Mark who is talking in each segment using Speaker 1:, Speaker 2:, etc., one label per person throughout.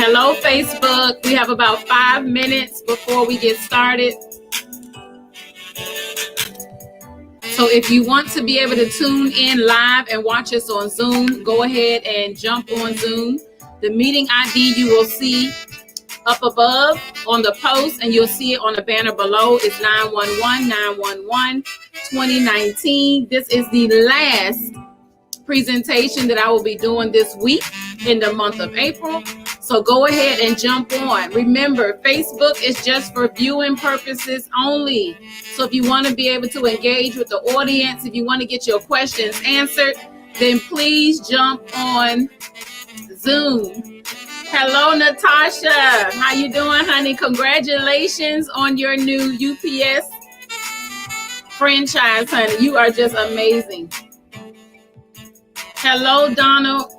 Speaker 1: Hello, Facebook. We have about 5 minutes before we get started. So if you want to be able to tune in live and watch us on Zoom, go ahead and jump on Zoom. The meeting ID you will see up above on the post, and you'll see it on the banner below. It's 911-911-2019. This is the last presentation that I will be doing this week in the month of April. So go ahead and jump on. Remember, Facebook is just for viewing purposes only. So if you want to be able to engage with the audience, if you want to get your questions answered, then please jump on Zoom. Hello, Natasha. How you doing, honey? Congratulations on your new UPS franchise, honey. You are just amazing. Hello, Donald.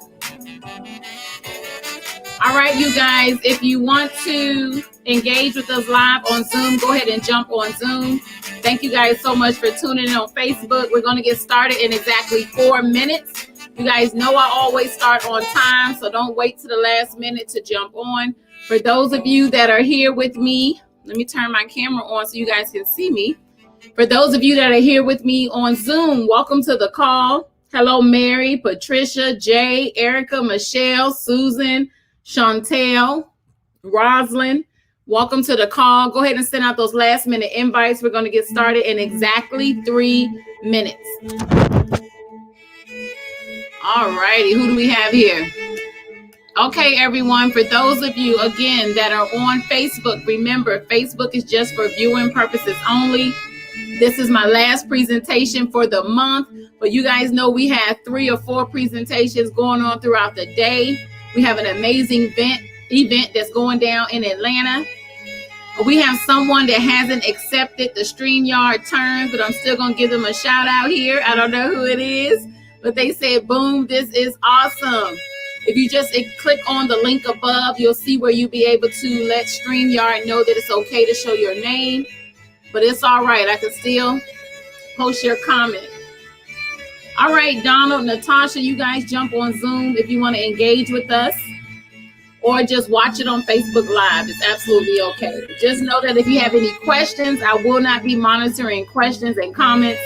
Speaker 1: All right, you guys, if you want to engage with us live on Zoom, go ahead and jump on Zoom. Thank you guys so much for tuning in on Facebook. We're going to get started in exactly 4 minutes. You guys know I always start on time, so don't wait to the last minute to jump on. For those of you that are here with me, let me turn my camera on so you guys can see me. For those of you that are here with me on Zoom, welcome to the call. Hello, Mary, Patricia, Jay, Erica, Michelle, Susan, Chantel, Roslyn, welcome to the call. Go ahead and send out those last minute invites. We're going to get started in exactly 3 minutes. All righty, who do we have here? Okay, everyone, for those of you, again, that are on Facebook, remember, Facebook is just for viewing purposes only. This is my last presentation for the month, but you guys know we have 3 or 4 presentations going on throughout the day. We have an amazing event that's going down in Atlanta. We have someone that hasn't accepted the StreamYard terms, but I'm still going to give them a shout out here. I don't know who it is, but they said, boom, this is awesome. If you just click on the link above, you'll see where you'll be able to let StreamYard know that it's okay to show your name, but it's all right. I can still post your comment. All right, Donald, Natasha, you guys jump on Zoom if you want to engage with us, or just watch it on Facebook Live. It's absolutely okay. Just know that if you have any questions, I will not be monitoring questions and comments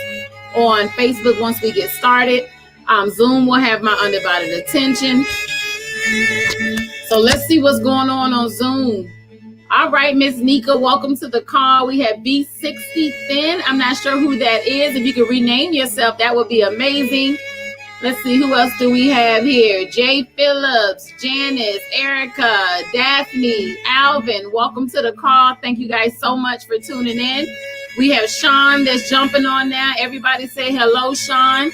Speaker 1: on Facebook once we get started. Zoom will have my undivided attention. So let's see what's going on Zoom. All right, Miss Nika, welcome to the call. We have B60 Thin. I'm not sure who that is. If you could rename yourself, that would be amazing. Let's see, who else do we have here? Jay Phillips, Janice, Erica, Daphne, Alvin, welcome to the call. Thank you guys so much for tuning in. We have Sean that's jumping on now. Everybody say hello, Sean.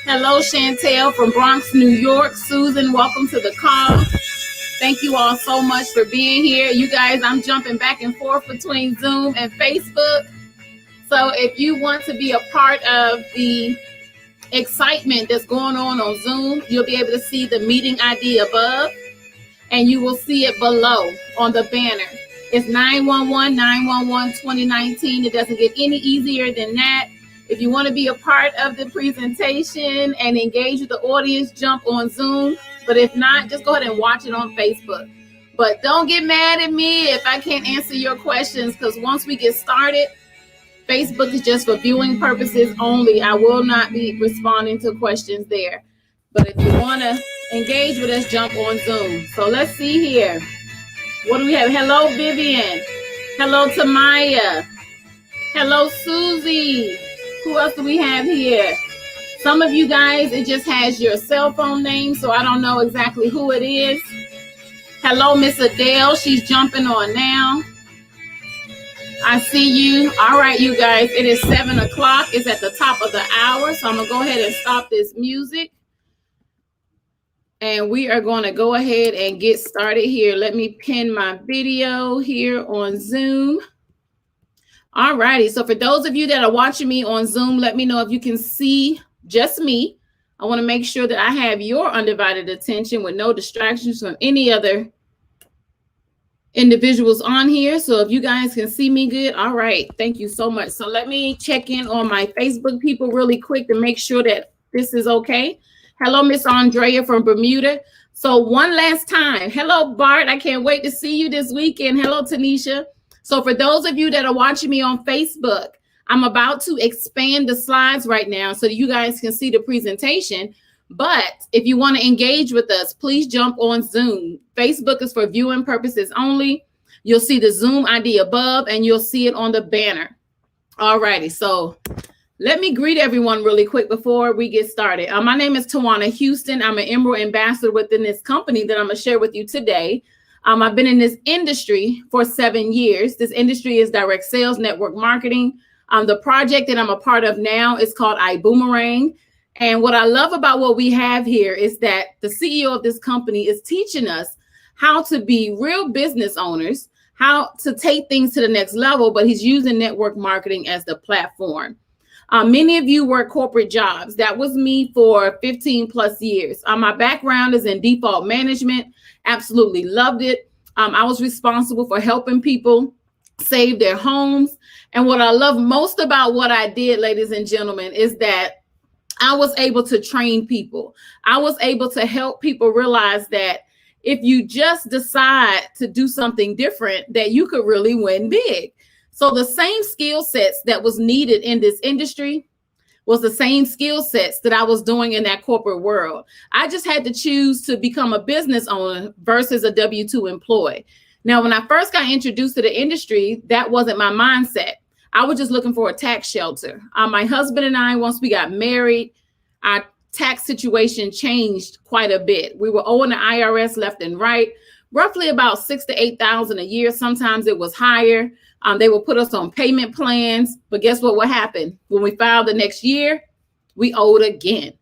Speaker 1: Hello, Chantel from Bronx, New York. Susan, welcome to the call. Thank you all so much for being here. You guys, I'm jumping back and forth between Zoom and Facebook. So if you want to be a part of the excitement that's going on Zoom, you'll be able to see the meeting ID above, and you will see it below on the banner. It's 911-911-2019. It doesn't get any easier than that. If you want to be a part of the presentation and engage with the audience, jump on Zoom. But if not, just go ahead and watch it on Facebook. But don't get mad at me if I can't answer your questions, because once we get started, Facebook is just for viewing purposes only. I will not be responding to questions there. But if you want to engage with us, jump on Zoom. So let's see here. What do we have? Hello, Vivian. Hello, Tamaya. Hello, Susie. Who else do we have here? Some of you guys, it just has your cell phone name, so I don't know exactly who it is. Hello, Miss Adele. She's jumping on now. I see you. All right, you guys, it is 7 o'clock. It's at the top of the hour, so I'm going to go ahead and stop this music. And we are going to go ahead and get started here. Let me pin my video here on Zoom. All righty. So for those of you that are watching me on Zoom, let me know if you can see just me. I want to make sure that I have your undivided attention with no distractions from any other individuals on here. So if you guys can see me good, all right. Thank you so much. So let me check in on my Facebook people really quick to make sure that this is okay. Hello, Miss Andrea from Bermuda. So one last time, hello, Bart. I can't wait to see you this weekend. Hello, Tanisha. So for those of you that are watching me on Facebook, I'm about to expand the slides right now so that you guys can see the presentation. But if you want to engage with us, please jump on Zoom. Facebook is for viewing purposes only. You'll see the Zoom ID above and you'll see it on the banner. All righty. So let me greet everyone really quick before we get started. My name is Tajuana Huston. I'm an Emerald Ambassador within this company that I'm going to share with you today. I've been in this industry for 7 years. This industry is direct sales, network marketing. The project that I'm a part of now is called Ibuumerang. And what I love about what we have here is that the CEO of this company is teaching us how to be real business owners, how to take things to the next level, but he's using network marketing as the platform. Many of you work corporate jobs. That was me for 15 plus years. My background is in default management. Absolutely loved it. I was responsible for helping people save their homes. And what I love most about what I did, ladies and gentlemen, is that I was able to train people. I was able to help people realize that if you just decide to do something different, that you could really win big. So the same skill sets that was needed in this industry was the same skill sets that I was doing in that corporate world. I just had to choose to become a business owner versus a W-2 employee. Now, when I first got introduced to the industry, that wasn't my mindset. I was just looking for a tax shelter. My husband and I, once we got married, our tax situation changed quite a bit. We were owing the IRS left and right, roughly about $6,000 to $8,000 a year. Sometimes it was higher. They will put us on payment plans, but guess what happened? When we filed the next year, we owed again.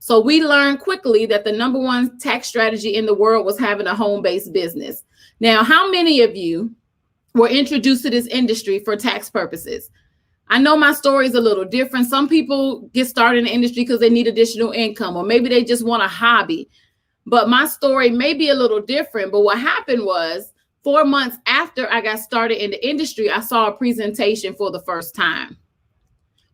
Speaker 1: So we learned quickly that the number one tax strategy in the world was having a home-based business. Now, how many of you were introduced to this industry for tax purposes? I know my story is a little different. Some people get started in the industry because they need additional income, or maybe they just want a hobby. But my story may be a little different. But what happened was 4 months after I got started in the industry, I saw a presentation for the first time.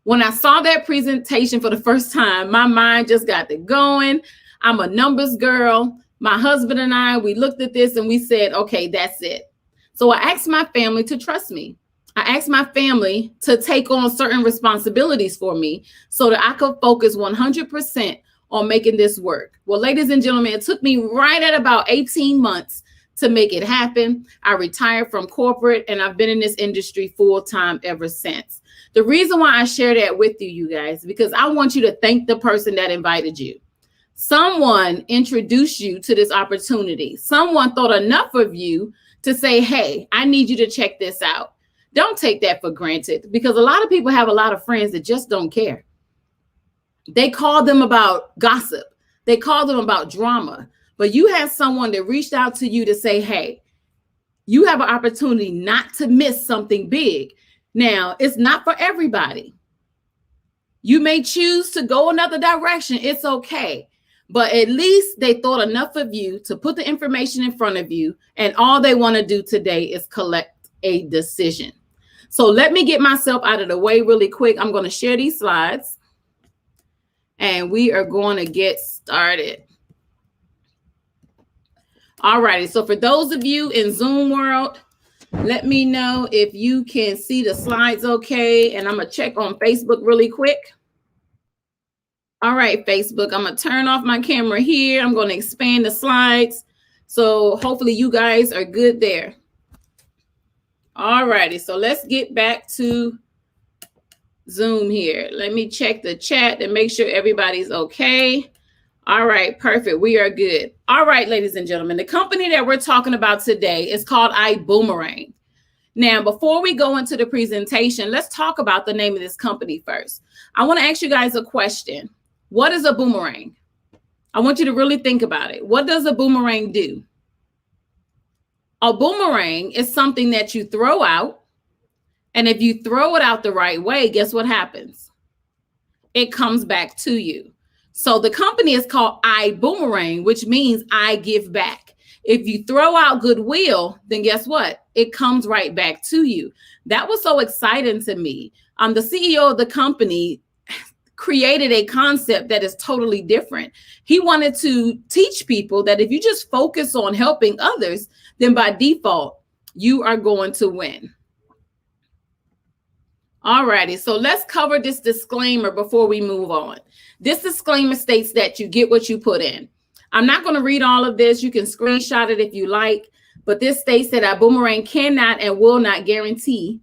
Speaker 1: When I saw that presentation for the first time, my mind just got to going. I'm a numbers girl. My husband and I, we looked at this and we said, okay, that's it. So I asked my family to trust me. I asked my family to take on certain responsibilities for me so that I could focus 100% on making this work. Well, ladies and gentlemen, it took me right at about 18 months to make it happen. I retired from corporate and I've been in this industry full time ever since. The reason why I share that with you, you guys, because I want you to thank the person that invited you. Someone introduced you to this opportunity. Someone thought enough of you to say, hey, I need you to check this out. Don't take that for granted, because a lot of people have a lot of friends that just don't care. They call them about gossip. They call them about drama. But you have someone that reached out to you to say, hey, you have an opportunity not to miss something big. Now, it's not for everybody. You may choose to go another direction. It's okay. But at least they thought enough of you to put the information in front of you. And all they want to do today is collect a decision. So let me get myself out of the way really quick. I'm going to share these slides and we are going to get started. All righty. So for those of you in Zoom world, let me know if you can see the slides okay. And I'm going to check on Facebook really quick. All right, Facebook, I'm going to turn off my camera here. I'm going to expand the slides. So hopefully you guys are good there. All righty. So let's get back to Zoom here. Let me check the chat and make sure everybody's okay. All right, perfect. We are good. All right, ladies and gentlemen, the company that we're talking about today is called Ibuumerang. Now, before we go into the presentation, let's talk about the name of this company first. I want to ask you guys a question. What is a boomerang? I want you to really think about it. What does a boomerang do? A boomerang is something that you throw out And if you throw it out the right way, guess what happens? It comes back to you. So the company is called Ibuumerang, which means I give back. If you throw out goodwill, then guess what? It comes right back to you. That was so exciting to me. The CEO of the company created a concept that is totally different. He wanted to teach people that if you just focus on helping others, then by default, you are going to win. All righty, so let's cover this disclaimer before we move on. This disclaimer states that you get what you put in. I'm not going to read all of this. You can screenshot it if you like, but this states that Ibuumerang cannot and will not guarantee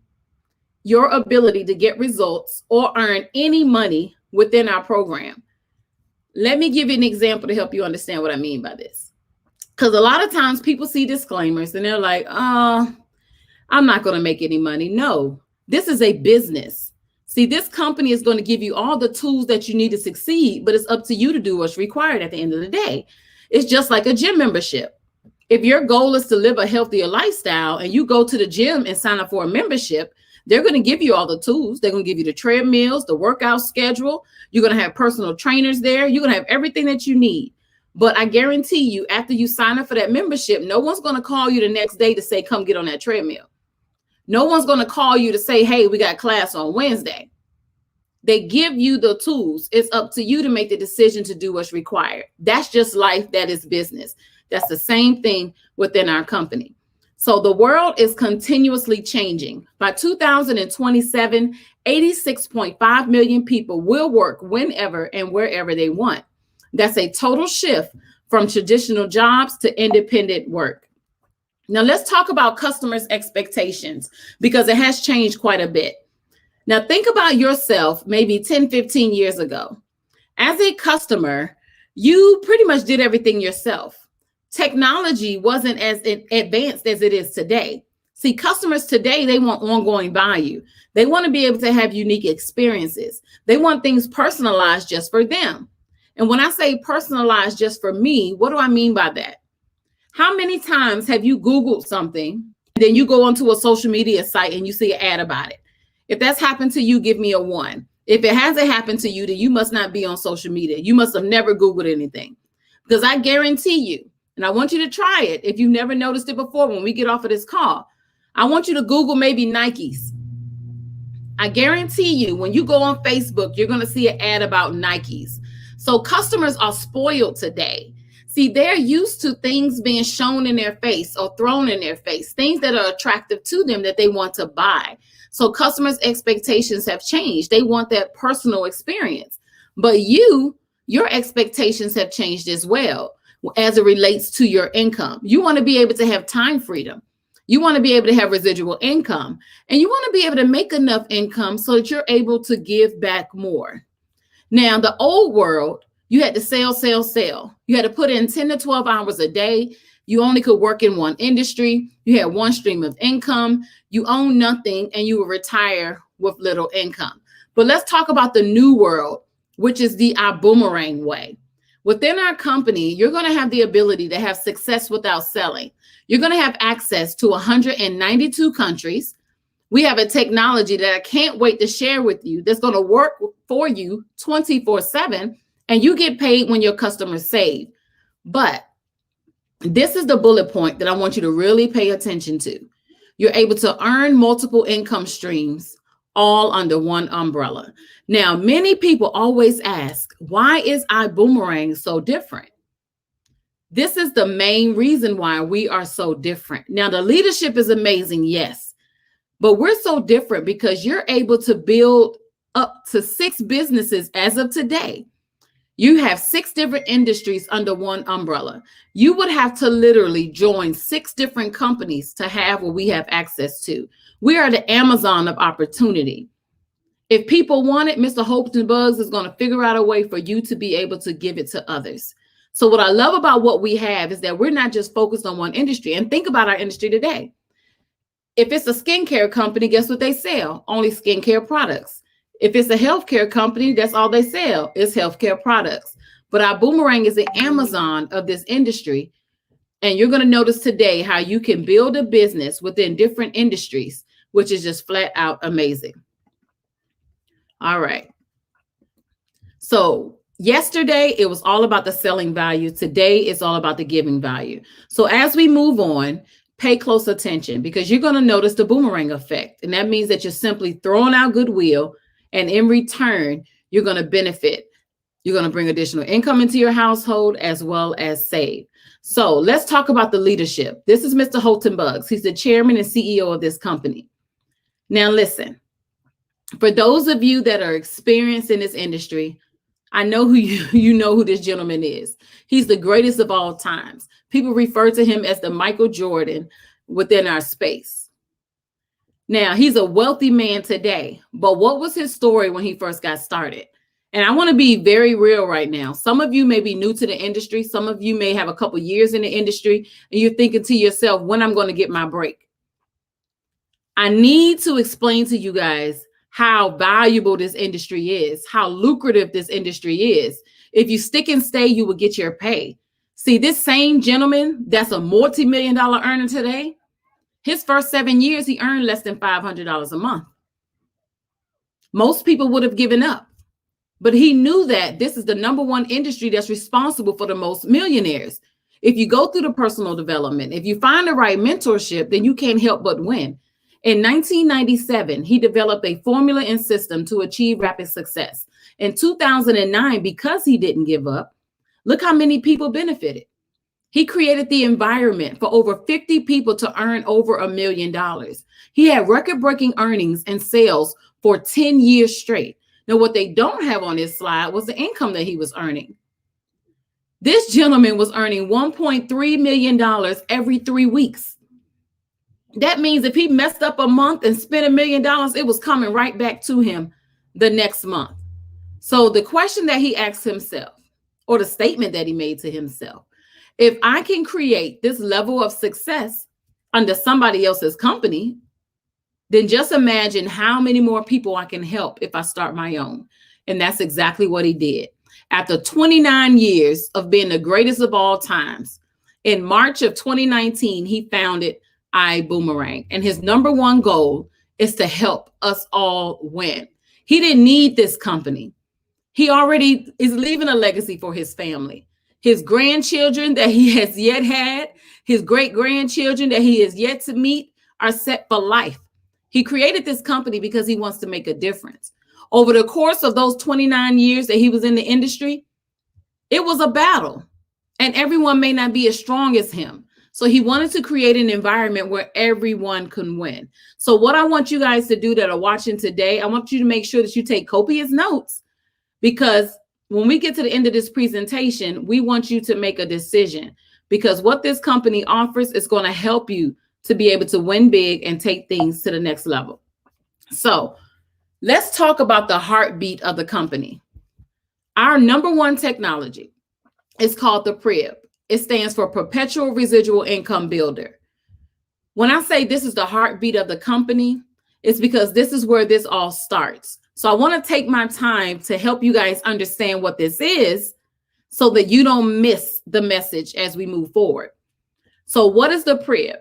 Speaker 1: your ability to get results or earn any money within our program. Let me give you an example to help you understand what I mean by this. Because a lot of times people see disclaimers and they're like, I'm not going to make any money. No, this is a business. See, this company is going to give you all the tools that you need to succeed, but it's up to you to do what's required at the end of the day. It's just like a gym membership. If your goal is to live a healthier lifestyle and you go to the gym and sign up for a membership, they're going to give you all the tools. They're going to give you the treadmills, the workout schedule. You're going to have personal trainers there. You're going to have everything that you need. But I guarantee you, after you sign up for that membership, no one's going to call you the next day to say, come get on that treadmill. No one's going to call you to say, hey, we got class on Wednesday. They give you the tools. It's up to you to make the decision to do what's required. That's just life. That is business. That's the same thing within our company. So the world is continuously changing. By 2027, 86.5 million people will work whenever and wherever they want. That's a total shift from traditional jobs to independent work. Now let's talk about customers' expectations because it has changed quite a bit. Now think about yourself maybe 10, 15 years ago. As a customer, you pretty much did everything yourself. Technology wasn't as advanced as it is today. See, customers today, they want ongoing value. They want to be able to have unique experiences. They want things personalized just for them. And when I say personalized just for me, what do I mean by that? How many times have you Googled something, and then you go onto a social media site and you see an ad about it? If that's happened to you, give me a 1. If it hasn't happened to you, then you must not be on social media. You must have never Googled anything. Because I guarantee you, and I want you to try it if you've never noticed it before when we get off of this call, I want you to Google maybe Nikes. I guarantee you, when you go on Facebook, you're going to see an ad about Nikes. So customers are spoiled today. See, they're used to things being shown in their face or thrown in their face, things that are attractive to them that they want to buy. So customers' expectations have changed. They want that personal experience. But your expectations have changed as well as it relates to your income. You want to be able to have time freedom. You want to be able to have residual income. And you want to be able to make enough income so that you're able to give back more. Now, the old world, you had to sell. You had to put in 10 to 12 hours a day. You only could work in one industry. You had one stream of income. You own nothing and you will retire with little income. But let's talk about the new world, which is the Ibuumerang way. Within our company, you're going to have the ability to have success without selling. You're going to have access to 192 countries. We have a technology that I can't wait to share with you that's going to work for you 24/7, and you get paid when your customers save. But this is the bullet point that I want you to really pay attention to. You're able to earn multiple income streams all under one umbrella. Now, many people always ask, why is Ibuumerang so different? This is the main reason why we are so different. Now, the leadership is amazing, yes, but we're so different because you're able to build up to 6 businesses as of today. You have 6 different industries under one umbrella. You would have to literally join 6 different companies to have what we have access to. We are the Amazon of opportunity. If people want it, Mr. Hopes and Bugs is going to figure out a way for you to be able to give it to others. So what I love about what we have is that we're not just focused on one industry. And think about our industry today. If it's a skincare company, guess what they sell? Only skincare products. If it's a healthcare company, that's all they sell is healthcare products. But Ibuumerang is the Amazon of this industry. And you're going to notice today how you can build a business within different industries which is just flat out amazing. All right. So yesterday, it was all about the selling value. Today, it's all about the giving value. So as we move on, pay close attention because you're going to notice the boomerang effect. And that means that you're simply throwing out goodwill, and in return, you're going to benefit. You're going to bring additional income into your household as well as save. So let's talk about the leadership. This is Mr. Huston. He's the chairman and CEO of this company. Now, listen, for those of you that are experienced in this industry, I know who you know who this gentleman is. He's the greatest of all times. People refer to him as the Michael Jordan within our space. Now, he's a wealthy man today, but what was his story when he first got started? And I want to be very real right now. Some of you may be new to the industry. Some of you may have a couple years in the industry, and you're thinking to yourself, when I'm going to get my break. I need to explain to you guys how valuable this industry is, how lucrative this industry is. If you stick and stay, you will get your pay. See, this same gentleman that's a multi-million-dollar earner today, his first 7 years, he earned less than $500 a month. Most people would have given up. But he knew that this is the number one industry that's responsible for the most millionaires. If you go through the personal development, if you find the right mentorship, then you can't help but win. In 1997, he developed a formula and system to achieve rapid success. In 2009, because he didn't give up, look how many people benefited. He created the environment for over 50 people to earn over $1 million. He had record-breaking earnings and sales for 10 years straight. Now, what they don't have on this slide was the income that he was earning. This gentleman was earning $1.3 million every 3 weeks. That means if he messed up a month and spent $1 million, it was coming right back to him the next month. So the question that he asked himself, or the statement that he made to himself, if I can create this level of success under somebody else's company, then just imagine how many more people I can help if I start my own. And that's exactly what he did. After 29 years of being the greatest of all times, in March of 2019, he founded Ibuumerang. And his number one goal is to help us all win. He didn't need this company. He already is leaving a legacy for his family. His grandchildren that he has yet had, his great-grandchildren that he has yet to meet are set for life. He created this company because he wants to make a difference. Over the course of those 29 years that he was in the industry, it was a battle, and everyone may not be as strong as him. So he wanted to create an environment where everyone can win. So what I want you guys to do that are watching today, I want you to make sure that you take copious notes, because when we get to the end of this presentation, we want you to make a decision, because what this company offers is going to help you to be able to win big and take things to the next level. So let's talk about the heartbeat of the company. Our number one technology is called the PRIB. It stands for Perpetual Residual Income Builder. When I say this is the heartbeat of the company, it's because this is where this all starts. So I want to take my time to help you guys understand what this is so that you don't miss the message as we move forward. So what is the PRIB?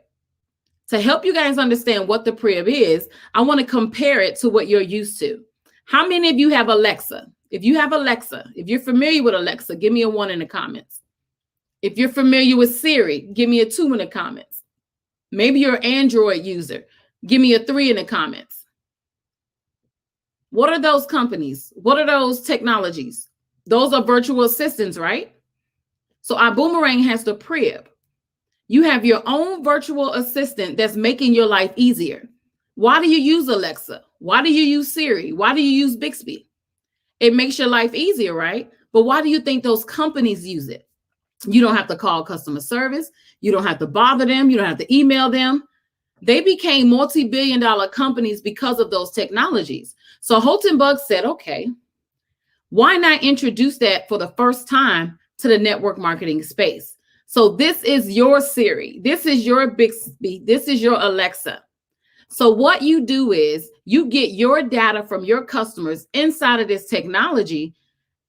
Speaker 1: To help you guys understand what the PRIB is, I want to compare it to what you're used to. How many of you have Alexa? If you have Alexa, if you're familiar with Alexa, give me a 1 in the comments. If you're familiar with Siri, give me a 2 in the comments. Maybe you're an Android user. Give me a 3 in the comments. What are those companies? What are those technologies? Those are virtual assistants, right? So Ibuumerang has the PRIB. You have your own virtual assistant that's making your life easier. Why do you use Alexa? Why do you use Siri? Why do you use Bixby? It makes your life easier, right? But why do you think those companies use it? You don't have to call customer service. You don't have to bother them. You don't have to email them. They became multi-billion-dollar companies because of those technologies. So Huston said, okay, why not introduce that for the first time to the network marketing space? So this is your Siri. This is your Bixby. This is your Alexa. So what you do is you get your data from your customers inside of this technology,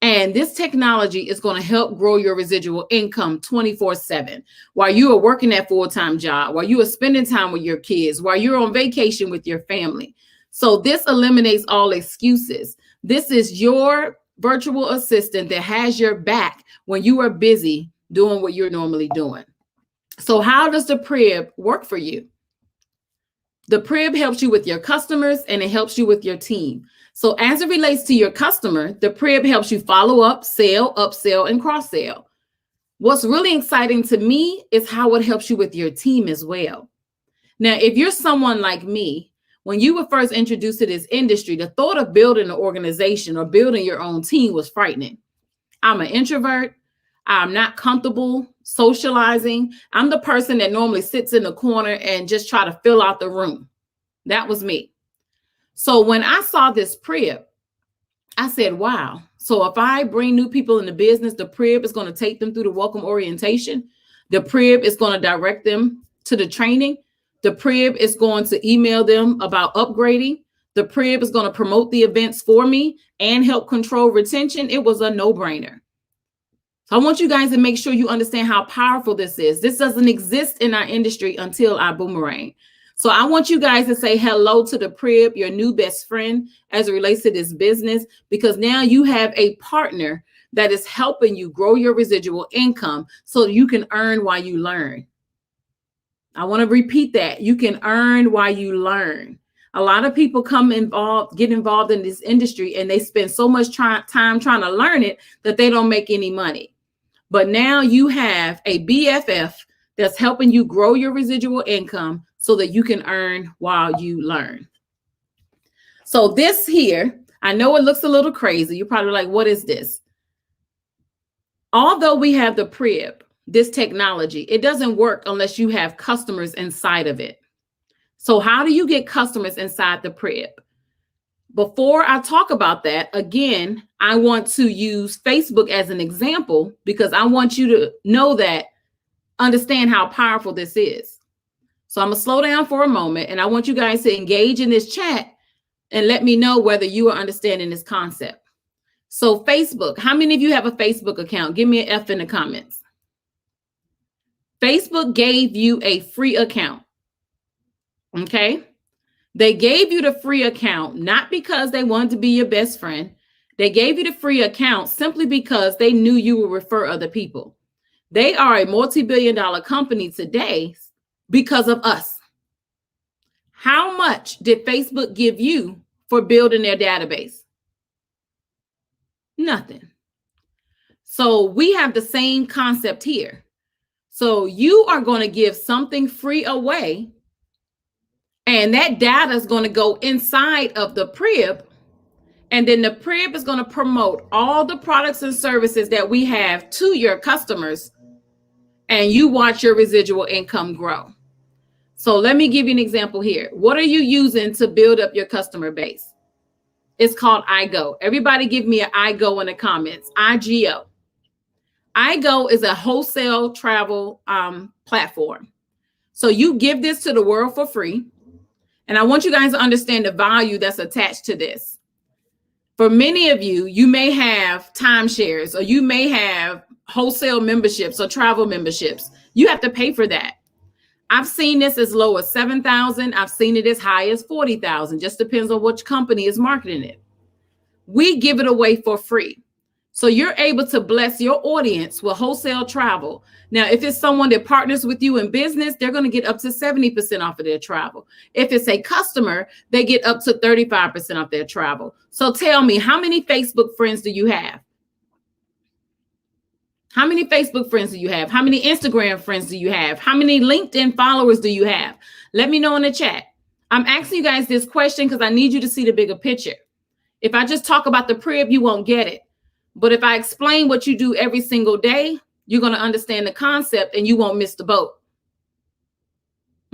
Speaker 1: And this technology is going to help grow your residual income 24/7 while you are working that full-time job, while you are spending time with your kids, while you're on vacation with your family. So this eliminates all excuses. This is your virtual assistant that has your back when you are busy doing what you're normally doing. So how does the Prib work for you? The Prib helps you with your customers and it helps you with your team. So as it relates to your customer, the Prib helps you follow up, sell, upsell, and cross-sell. What's really exciting to me is how it helps you with your team as well. Now, if you're someone like me, when you were first introduced to this industry, the thought of building an organization or building your own team was frightening. I'm an introvert. I'm not comfortable socializing. I'm the person that normally sits in the corner and just try to fill out the room. That was me. So when I saw this Prib, I said, wow. So if I bring new people in the business, the Prib is going to take them through the welcome orientation. The Prib is going to direct them to the training. The Prib is going to email them about upgrading. The Prib is going to promote the events for me and help control retention. It was a no-brainer. So I want you guys to make sure you understand how powerful this is. This doesn't exist in our industry until Ibuumerang. So I want you guys to say hello to the Prib, your new best friend, as it relates to this business, because now you have a partner that is helping you grow your residual income so you can earn while you learn. I want to repeat that. You can earn while you learn. A lot of people get involved in this industry and they spend so much time trying to learn it that they don't make any money. But now you have a BFF that's helping you grow your residual income so that you can earn while you learn. So this here, I know it looks a little crazy. You're probably like, what is this? Although we have the Prib, this technology, it doesn't work unless you have customers inside of it. So how do you get customers inside the Prib? Before I talk about that, again, I want to use Facebook as an example because I want you to know that, understand how powerful this is. So I'm going to slow down for a moment and I want you guys to engage in this chat and let me know whether you are understanding this concept. So Facebook, how many of you have a Facebook account? Give me an F in the comments. Facebook gave you a free account. Okay. They gave you the free account, not because they wanted to be your best friend. They gave you the free account simply because they knew you would refer other people. They are a multi-billion-dollar company today because of us. How much did Facebook give you for building their database? Nothing. So we have the same concept here. So you are going to give something free away, and that data is going to go inside of the Prib, and then the Prib is going to promote all the products and services that we have to your customers, and you watch your residual income grow. So let me give you an example here. What are you using to build up your customer base? It's called iGo. Everybody give me an iGo in the comments. iGo. iGo is a wholesale travel platform. So you give this to the world for free. And I want you guys to understand the value that's attached to this. For many of you, you may have timeshares or you may have wholesale memberships or travel memberships. You have to pay for that. I've seen this as low as $7,000. I've seen it as high as $40,000. Just depends on which company is marketing it. We give it away for free. So you're able to bless your audience with wholesale travel. Now, if it's someone that partners with you in business, they're going to get up to 70% off of their travel. If it's a customer, they get up to 35% off their travel. So tell me, how many Facebook friends do you have? How many Facebook friends do you have? How many Instagram friends do you have? How many LinkedIn followers do you have? Let me know in the chat. I'm asking you guys this question because I need you to see the bigger picture. If I just talk about the Prib, you won't get it. But if I explain what you do every single day, you're going to understand the concept and you won't miss the boat.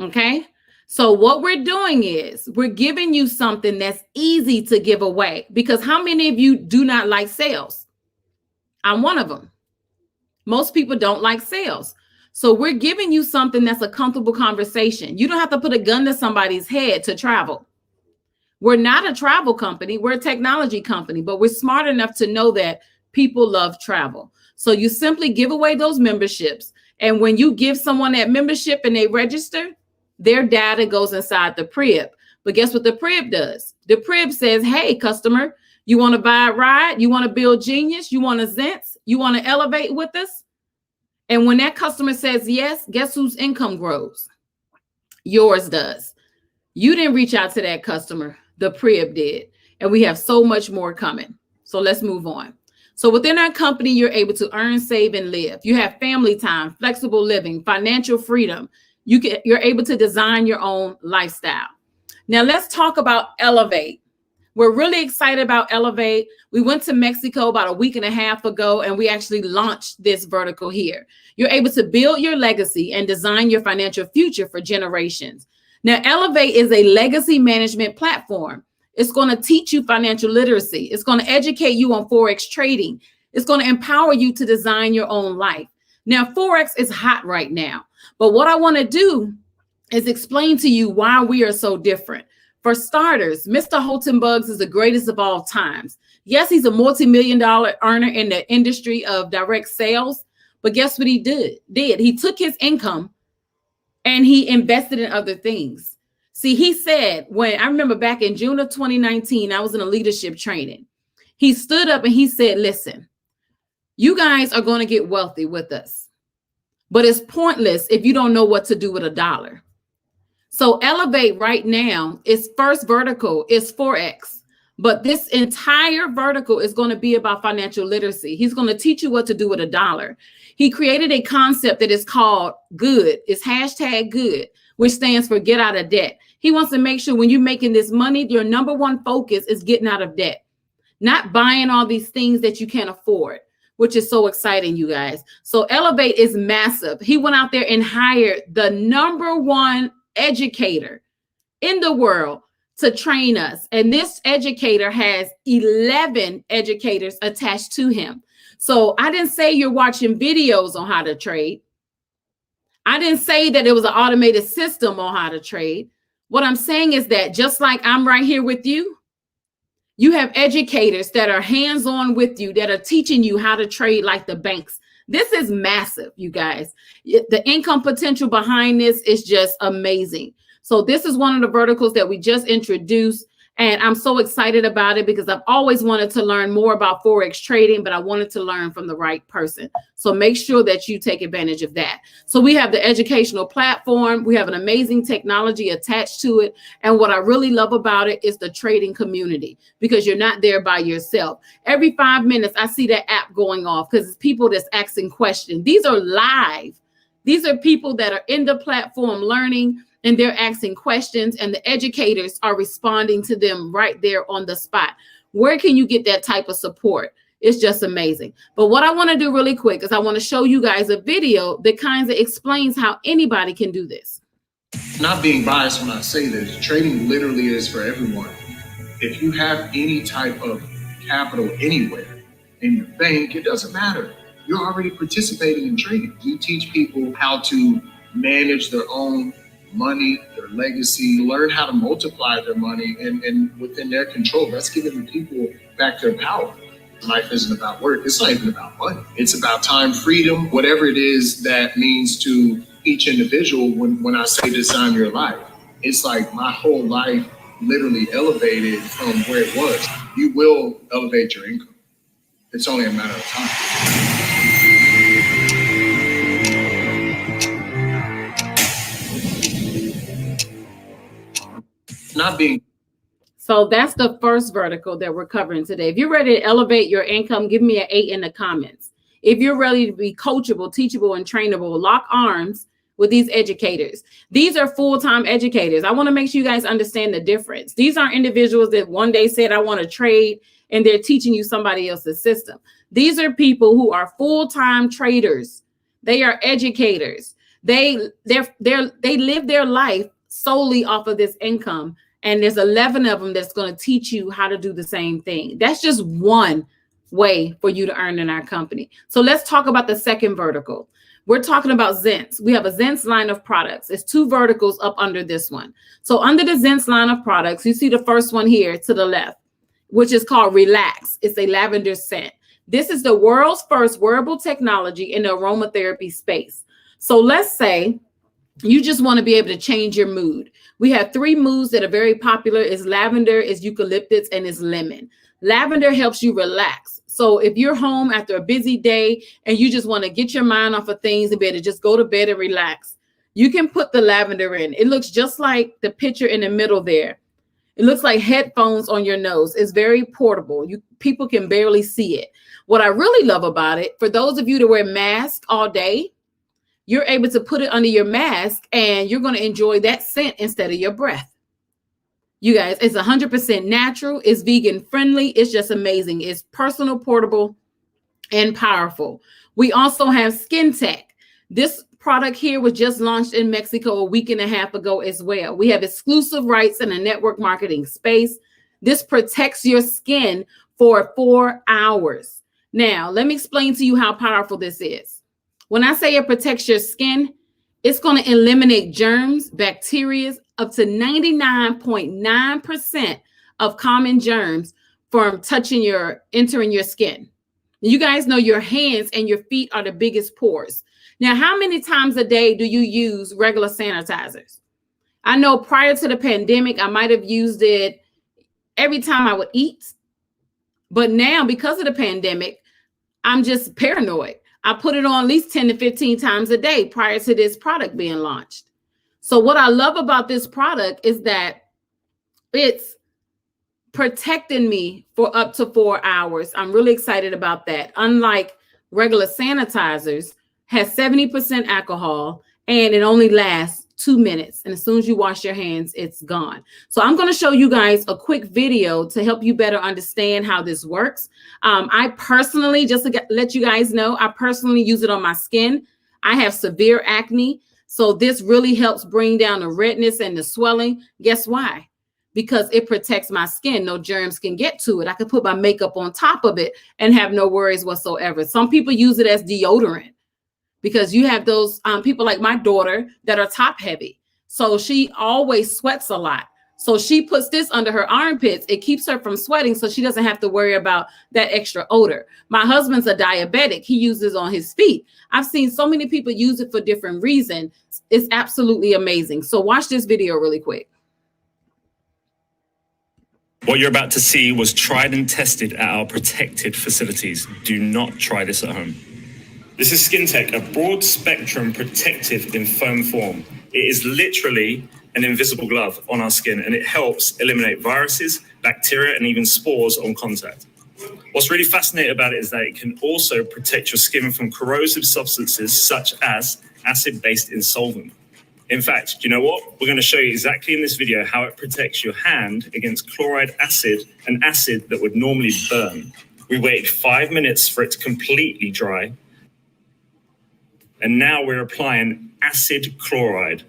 Speaker 1: Okay? So what we're doing is we're giving you something that's easy to give away, because how many of you do not like sales? I'm one of them. Most people don't like sales. So we're giving you something that's a comfortable conversation. You don't have to put a gun to somebody's head to travel. We're not a travel company. We're a technology company, but we're smart enough to know that People love travel. So you simply give away those memberships. And when you give someone that membership and they register, their data goes inside the Prib. But guess what the Prib does? The Prib says, hey, customer, you want to buy a ride? You want to build genius? You want to Zents? You want to elevate with us? And when that customer says yes, guess whose income grows? Yours does. You didn't reach out to that customer. The Prib did. And we have so much more coming. So let's move on. So within our company, you're able to earn, save, and live. You have family time, flexible living, financial freedom. You're able to design your own lifestyle. Now let's talk about Elevate. We're really excited about Elevate. We went to Mexico about a week and a half ago, and we actually launched this vertical here. You're able to build your legacy and design your financial future for generations. Now, Elevate is a legacy management platform. It's going to teach you financial literacy. It's going to educate you on Forex trading. It's going to empower you to design your own life. Now, Forex is hot right now, but what I want to do is explain to you why we are so different. For starters, Mr. Houghton Bugs is the greatest of all times. Yes, he's a multi-million-dollar earner in the industry of direct sales, but guess what he did? He took his income and he invested in other things. See, he said, when I remember back in June of 2019, I was in a leadership training. He stood up and he said, listen, you guys are going to get wealthy with us, but it's pointless if you don't know what to do with a dollar. So Elevate right now, its first vertical is Forex, but this entire vertical is going to be about financial literacy. He's going to teach you what to do with a dollar. He created a concept that is called GOOD. It's #good, which stands for get out of debt. He wants to make sure when you're making this money, your number one focus is getting out of debt, not buying all these things that you can't afford, which is so exciting, you guys. So Elevate is massive. He went out there and hired the number one educator in the world to train us. And this educator has 11 educators attached to him. So I didn't say you're watching videos on how to trade. I didn't say that it was an automated system on how to trade. What I'm saying is that just like I'm right here with you, you have educators that are hands-on with you that are teaching you how to trade like the banks. This is massive, you guys. The income potential behind this is just amazing. So this is one of the verticals that we just introduced. And I'm so excited about it because I've always wanted to learn more about Forex trading, but I wanted to learn from the right person. So make sure that you take advantage of that. So we have the educational platform. We have an amazing technology attached to it. And what I really love about it is the trading community, because you're not there by yourself. Every 5 minutes, I see that app going off because it's people that's asking questions. These are live. These are people that are in the platform learning, and they're asking questions, and the educators are responding to them right there on the spot. Where can you get that type of support? It's just amazing. But what I want to do really quick is I want to show you guys a video that kind of explains how anybody can do this.
Speaker 2: Not being biased when I say this, trading literally is for everyone. If you have any type of capital anywhere in your bank, it doesn't matter. You're already participating in trading. We teach people how to manage their own money, their legacy, learn how to multiply their money and within their control. That's giving the people back their power. Life isn't about work. It's not even about money. It's about time, freedom, whatever it is that means to each individual. When I say design your life, it's like my whole life literally elevated from where it was. You will elevate your income. It's only a matter of time.
Speaker 1: So that's the first vertical that we're covering today. If you're ready to elevate your income, give me an 8 in the comments. If you're ready to be coachable, teachable, and trainable, lock arms with these educators. These are full-time educators. I want to make sure you guys understand the difference. These aren't individuals that one day said, I want to trade, and they're teaching you somebody else's system. These are people who are full-time traders. They are educators. They live their life solely off of this income. And there's 11 of them that's going to teach you how to do the same thing. That's just one way for you to earn in our company. So let's talk about the second vertical. We're talking about Zents. We have a Zents line of products. It's 2 verticals up under this one. So under the Zents line of products, you see the first one here to the left, which is called Relax. It's a lavender scent. This is the world's first wearable technology in the aromatherapy space. So let's say you just want to be able to change your mood. We have 3 moods that are very popular: is lavender, is eucalyptus, and is lemon. Lavender helps you relax. So if you're home after a busy day and you just want to get your mind off of things and be able to just go to bed and relax, you can put the lavender in. It looks just like the picture in the middle there. It looks like headphones on your nose. It's very portable. People can barely see it. What I really love about it, for those of you that wear masks all day, you're able to put it under your mask and you're going to enjoy that scent instead of your breath. You guys, it's 100% natural. It's vegan friendly. It's just amazing. It's personal, portable, and powerful. We also have Skin Tech. This product here was just launched in Mexico a week and a half ago as well. We have exclusive rights in a network marketing space. This protects your skin for 4 hours. Now, let me explain to you how powerful this is. When I say it protects your skin, it's going to eliminate germs, bacteria, up to 99.9% of common germs from entering your skin. You guys know your hands and your feet are the biggest pores. Now, how many times a day do you use regular sanitizers? I know prior to the pandemic, I might have used it every time I would eat. But now, because of the pandemic, I'm just paranoid. I put it on at least 10 to 15 times a day prior to this product being launched. So what I love about this product is that it's protecting me for up to 4 hours. I'm really excited about that. Unlike regular sanitizers, has 70% alcohol and it only lasts 2 minutes. And as soon as you wash your hands, it's gone. So I'm going to show you guys a quick video to help you better understand how this works. I personally, just to let you guys know, I personally use it on my skin. I have severe acne. So this really helps bring down the redness and the swelling. Guess why? Because it protects my skin. No germs can get to it. I can put my makeup on top of it and have no worries whatsoever. Some people use it as deodorant because you have those people like my daughter that are top heavy. So she always sweats a lot. So she puts this under her armpits. It keeps her from sweating so she doesn't have to worry about that extra odor. My husband's a diabetic. He uses on his feet. I've seen so many people use it for different reasons. It's absolutely amazing. So watch this video really quick.
Speaker 3: What you're about to see was tried and tested at our protected facilities. Do not try this at home. This is Skin Tech, a broad spectrum protective in foam form. It is literally an invisible glove on our skin, and it helps eliminate viruses, bacteria, and even spores on contact. What's really fascinating about it is that it can also protect your skin from corrosive substances such as acid-based insolvent. In fact, you know what? We're going to show you exactly in this video how it protects your hand against chloride acid, an acid that would normally burn. We waited 5 minutes for it to completely dry. And now we're applying acid chloride.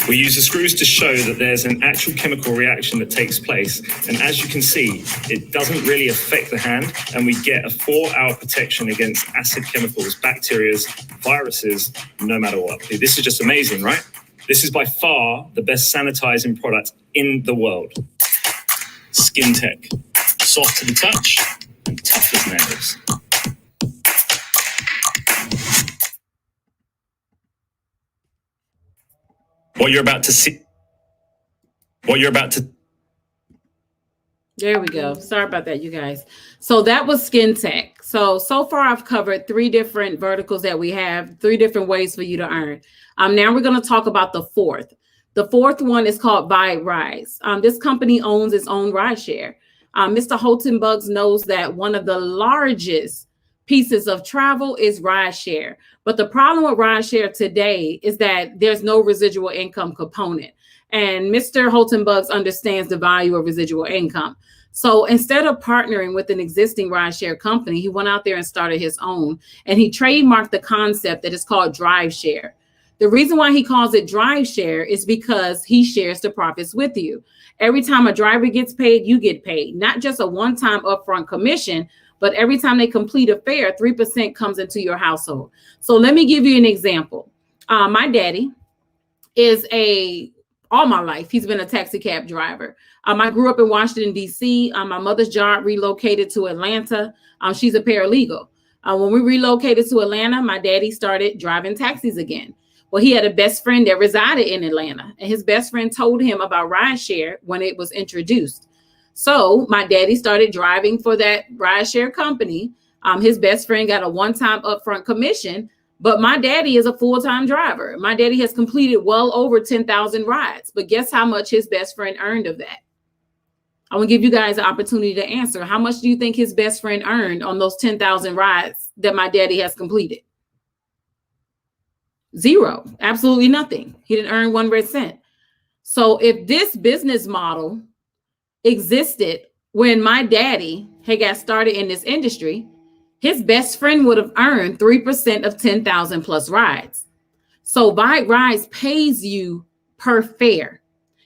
Speaker 3: We use the screws to show that there's an actual chemical reaction that takes place. And as you can see, it doesn't really affect the hand, and we get a 4-hour protection against acid chemicals, bacteria, viruses, no matter what. This is just amazing, right? This is by far the best sanitizing product in the world. Skin Tech, soft to the touch and tough as nails. What you're about to see,
Speaker 1: There we go. Sorry about that, you guys. So that was Skin Tech. So far I've covered 3 different verticals that we have, 3 different ways for you to earn. Now we're going to talk about the 4th. The 4th one is called Vibe Rise. This company owns its own rideshare. Mr. Houghton Bugs knows that one of the largest pieces of travel is rideshare. But the problem with rideshare today is that there's no residual income component. And Mr. Houghton Bugs understands the value of residual income. So instead of partnering with an existing rideshare company, he went out there and started his own. And he trademarked the concept that is called drive share. The reason why he calls it drive share is because he shares the profits with you. Every time a driver gets paid, you get paid. Not just a one-time upfront commission, but every time they complete a fare, 3% comes into your household. So let me give you an example. My daddy, is all my life, he's been a taxi cab driver. I grew up in Washington, D.C. My mother's job relocated to Atlanta. She's a paralegal. When we relocated to Atlanta, my daddy started driving taxis again. Well, he had a best friend that resided in Atlanta, and his best friend told him about rideshare when it was introduced. So my daddy started driving for that rideshare company. His best friend got a one-time upfront commission, but my daddy is a full-time driver. My daddy has completed well over 10,000 rides, but guess how much his best friend earned of that? I want to give you guys an opportunity to answer. How much do you think his best friend earned on those 10,000 rides that my daddy has completed? Zero, absolutely nothing. He didn't earn 1 red cent. So if this business model existed when my daddy had got started in this industry, his best friend would have earned 3% of 10,000 plus rides. So Bike Rides pays you per fare.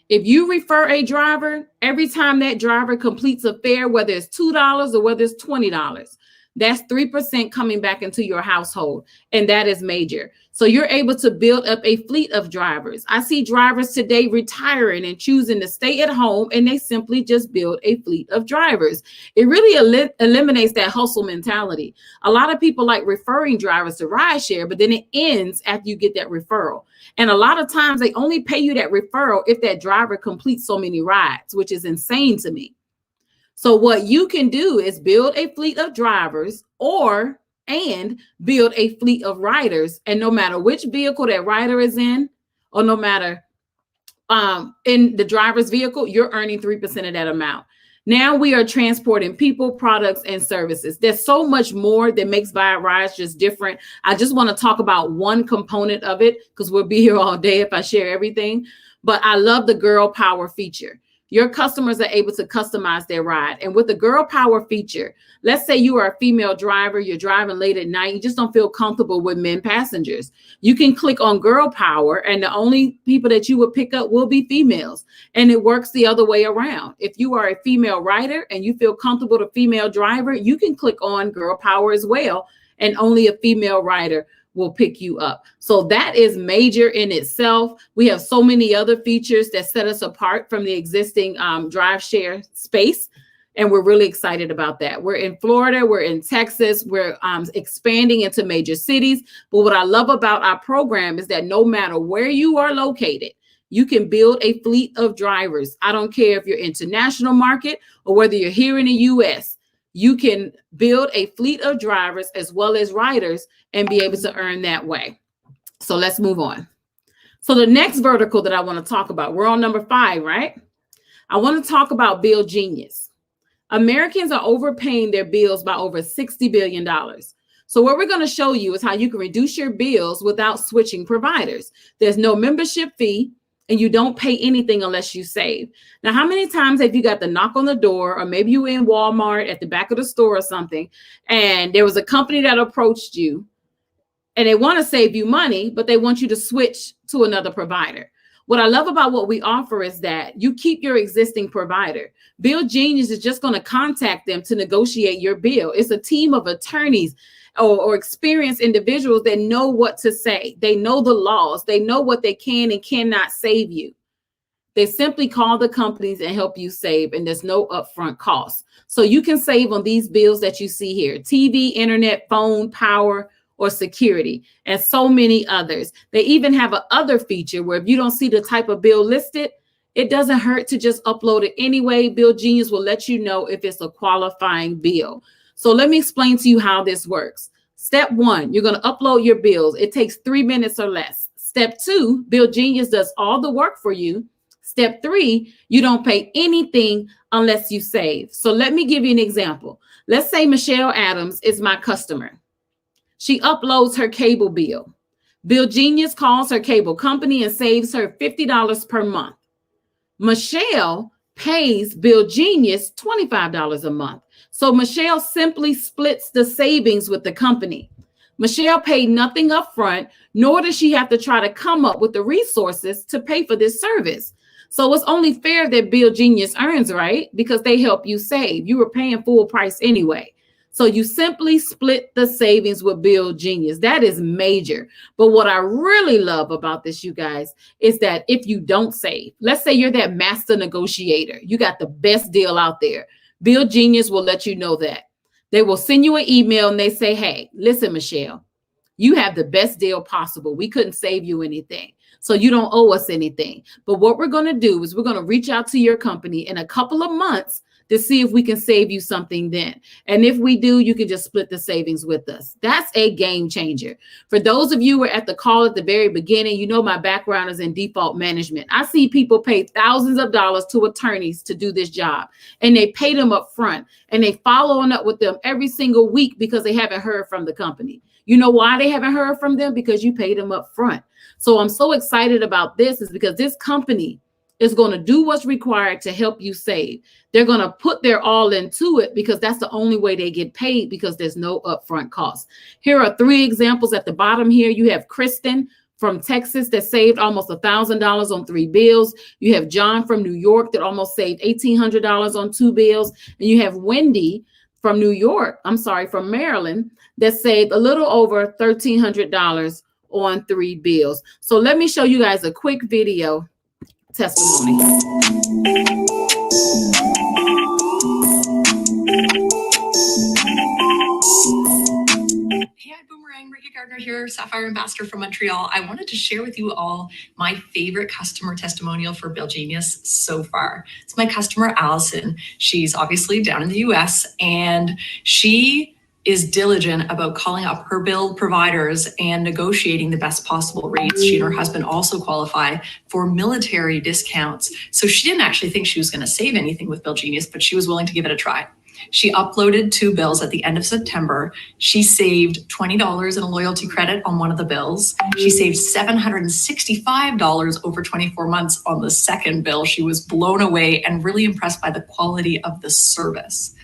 Speaker 1: If you refer a driver, every time that driver completes a fare, whether it's $2 or whether it's $20, that's 3% coming back into your household. And that is major. So you're able to build up a fleet of drivers. I see drivers today retiring and choosing to stay at home, and they simply just build a fleet of drivers. It really eliminates that hustle mentality. A lot of people like referring drivers to rideshare, but then it ends after you get that referral. And a lot of times they only pay you that referral if that driver completes so many rides, which is insane to me. So what you can do is build a fleet of drivers and build a fleet of riders. And no matter which vehicle that rider is in, or no matter in the driver's vehicle, you're earning 3% of that amount. Now we are transporting people, products, and services. There's so much more that makes Bike Rides just different. I just want to talk about one component of it because we'll be here all day if I share everything. But I love the Girl Power feature. Your customers are able to customize their ride. And with the Girl Power feature, let's say you are a female driver, you're driving late at night, you just don't feel comfortable with men passengers. You can click on Girl Power, and the only people that you would pick up will be females. And it works the other way around. If you are a female rider and you feel comfortable with a female driver, you can click on Girl Power as well, and only a female rider will pick you up. So that is major in itself. We have so many other features that set us apart from the existing drive share space. And we're really excited about that. We're in Florida, we're in Texas, we're expanding into major cities. But what I love about our program is that no matter where you are located, you can build a fleet of drivers. I don't care if you're international market or whether you're here in the US. You can build a fleet of drivers as well as riders and be able to earn that way. So let's move on. So the next vertical that I want to talk about, we're on number 5, right? I want to talk about Bill Genius. Americans are overpaying their bills by over $60 billion. So what we're going to show you is how you can reduce your bills without switching providers. There's no membership fee, and you don't pay anything unless you save. Now, how many times have you got the knock on the door, or maybe you were in Walmart at the back of the store or something, and there was a company that approached you, and they want to save you money, but they want you to switch to another provider? What I love about what we offer is that you keep your existing provider. Bill Genius is just going to contact them to negotiate your bill. It's a team of attorneys or experienced individuals that know what to say. They know the laws. They know what they can and cannot save you. They simply call the companies and help you save, and there's no upfront cost. So you can save on these bills that you see here: TV, internet, phone, power, or security, and so many others. They even have a other feature where if you don't see the type of bill listed, it doesn't hurt to just upload it anyway. Bill Genius will let you know if it's a qualifying bill. So let me explain to you how this works. Step 1, you're going to upload your bills. It takes 3 minutes or less. Step 2, Bill Genius does all the work for you. Step 3, you don't pay anything unless you save. So let me give you an example. Let's say Michelle Adams is my customer. She uploads her cable bill. Bill Genius calls her cable company and saves her $50 per month. Michelle pays Bill Genius $25 a month. So Michelle simply splits the savings with the company. Michelle paid nothing up front, nor does she have to try to come up with the resources to pay for this service. So it's only fair that Bill Genius earns, right? Because they help you save. You were paying full price anyway. So you simply split the savings with Build Genius. That is major. But what I really love about this, you guys, is that if you don't save, let's say you're that master negotiator, you got the best deal out there. Build Genius will let you know that. They will send you an email and they say, hey, listen, Michelle, you have the best deal possible. We couldn't save you anything. So you don't owe us anything. But what we're going to do is we're going to reach out to your company in a couple of months to see if we can save you something then. And if we do, you can just split the savings with us. That's a game changer. For those of you who were at the call at the very beginning, you know my background is in default management. I see people pay thousands of dollars to attorneys to do this job, and they pay them up front, and they following up with them every single week because they haven't heard from the company. You know why they haven't heard from them? Because you paid them up front. So I'm so excited about this is because this company is going to do what's required to help you save. They're going to put their all into it because that's the only way they get paid, because there's no upfront cost. Here are 3 examples at the bottom here. You have Kristen from Texas that saved almost $1,000 on 3 bills. You have John from New York that almost saved $1,800 on 2 bills. And you have Wendy from from Maryland that saved a little over $1,300 on 3 bills. So let me show you guys a quick video testimony.
Speaker 4: Hey, Ibuumerang, Ricky Gardner here, Sapphire Ambassador from Montreal. I wanted to share with you all my favorite customer testimonial for Build Genius so far. It's my customer, Allison. She's obviously down in the US, and she is diligent about calling up her build providers and negotiating the best possible rates. She and her husband also qualify for military discounts. So she didn't actually think she was going to save anything with Build Genius, but she was willing to give it a try. She uploaded 2 bills at the end of September. She saved $20 in a loyalty credit on one of the bills. She saved $765 over 24 months on the second bill. She was blown away and really impressed by the quality of the service.